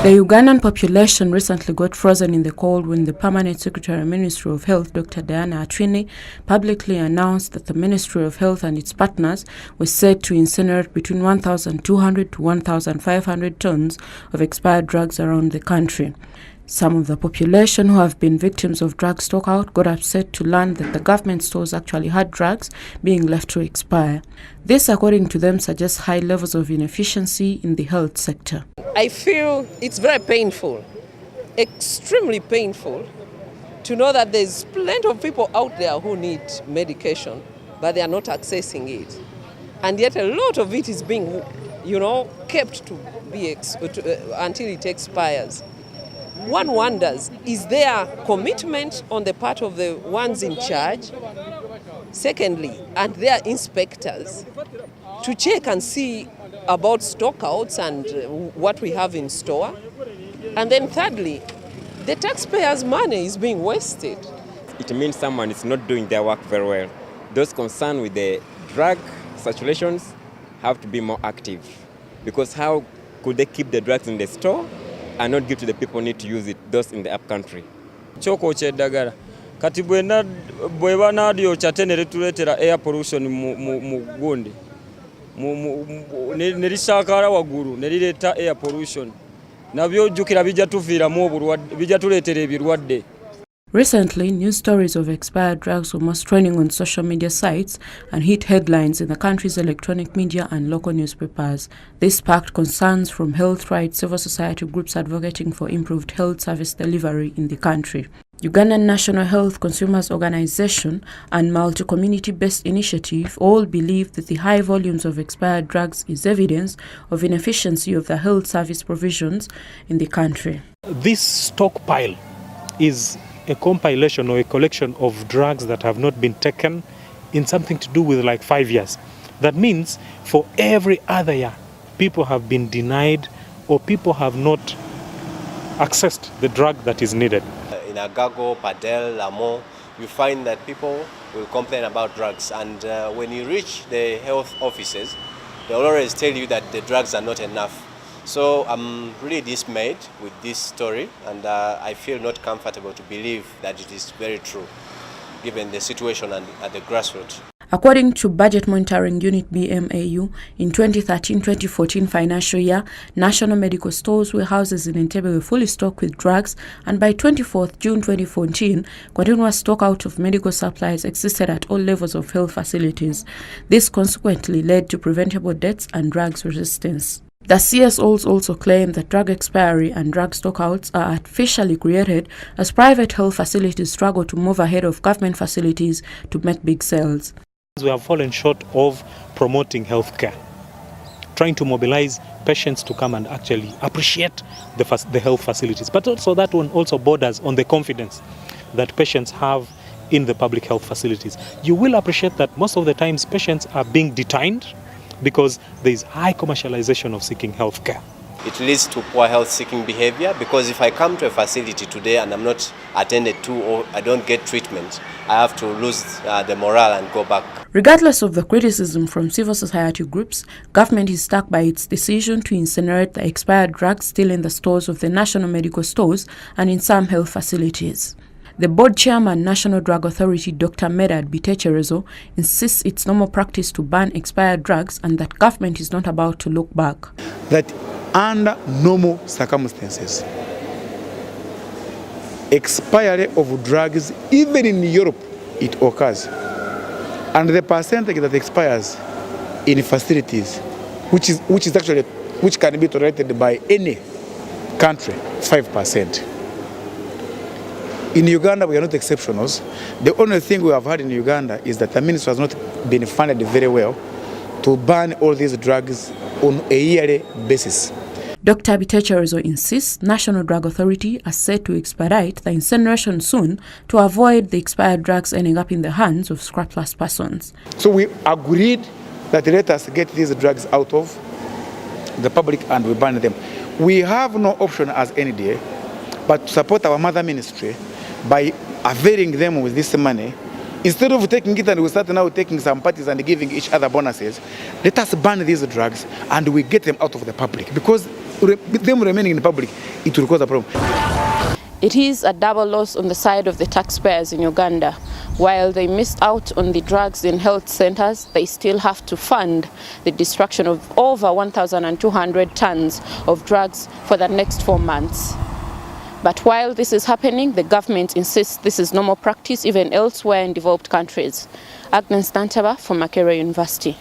The Ugandan population recently got frozen in the cold when the Permanent Secretary Ministry of Health, Dr. Diana Atwini, publicly announced that the Ministry of Health and its partners were set to incinerate between 1,200 to 1,500 tons of expired drugs around the country. Some of the population who have been victims of drug stockout got upset to learn that the government stores actually had drugs being left to expire. This, according to them, suggests high levels of inefficiency in the health sector. I feel it's very painful, extremely painful, to know that there's plenty of people out there who need medication, but they are not accessing it. And yet a lot of it is being, kept to be until it expires. One wonders, is there commitment on the part of the ones in charge? Secondly, and their inspectors to check and see about stockouts and what we have in store. And then thirdly, the taxpayers' money is being wasted. It means someone is not doing their work very well. Those concerned with the drug circulations have to be more active, because how could they keep the drugs in the store and not give to the people who need to use it, those in the upcountry? Choko cheddagara. Kati bweba nadio chatenere tuletera air pollution mu gundi. Nerisakara waguru nerileta air pollution. Nabyo jukira bijja tuviiramu obulwadde, bijja tuleetera ebirwadde. Recently, news stories of expired drugs were most trending on social media sites and hit headlines in the country's electronic media and local newspapers. This sparked concerns from health rights civil society groups advocating for improved health service delivery in the country. Ugandan National Health Consumers Organization and multi-community-based initiative all believe that the high volumes of expired drugs is evidence of inefficiency of the health service provisions in the country. This stockpile is a compilation or a collection of drugs that have not been taken in something to do with like 5 years. That means for every other year, people have been denied or people have not accessed the drug that is needed. In Agago, Padel, Lamo, you find that people will complain about drugs, and when you reach the health offices, they will always tell you that the drugs are not enough. So I'm really dismayed with this story, and I feel not comfortable to believe that it is very true, given the situation at the grassroots. According to Budget Monitoring Unit BMAU, in 2013-2014 financial year, national medical stores, warehouses in Entebbe were fully stocked with drugs, and by 24th June 2014, continuous stock out of medical supplies existed at all levels of health facilities. This consequently led to preventable deaths and drugs resistance. The CSOs also claim that drug expiry and drug stockouts are artificially created as private health facilities struggle to move ahead of government facilities to make big sales. We have fallen short of promoting healthcare, trying to mobilize patients to come and actually appreciate the health facilities. But also that one also borders on the confidence that patients have in the public health facilities. You will appreciate that most of the times patients are being detained because there is high commercialization of seeking healthcare. It leads to poor health-seeking behavior, because if I come to a facility today and I'm not attended to or I don't get treatment, I have to lose the morale and go back. Regardless of the criticism from civil society groups, government is stuck by its decision to incinerate the expired drugs still in the stores of the national medical stores and in some health facilities. The board chairman, National Drug Authority, Dr. Medard Bitecherezo, insists it's normal practice to ban expired drugs and that government is not about to look back. That under normal circumstances, expiry of drugs, even in Europe, it occurs. And the percentage that expires in facilities, which can be tolerated by any country, 5%. In Uganda, we are not exceptionals. The only thing we have had in Uganda is that the ministry has not been funded very well to ban all these drugs on a yearly basis. Dr. Bitecherezo insists National Drug Authority are set to expedite the incineration soon to avoid the expired drugs ending up in the hands of scrapless persons. So we agreed that let us get these drugs out of the public and we ban them. We have no option as NDA but to support our mother ministry by availing them with this money. Instead of taking it and we start now taking some parties and giving each other bonuses, let us ban these drugs and we get them out of the public, because them remaining in the public, it will cause a problem. It is a double loss on the side of the taxpayers in Uganda. While they missed out on the drugs in health centers, they still have to fund the destruction of over 1,200 tons of drugs for the next 4 months. But while this is happening, the government insists this is normal practice even elsewhere in developed countries. Agnes Dantaba from Makerere University.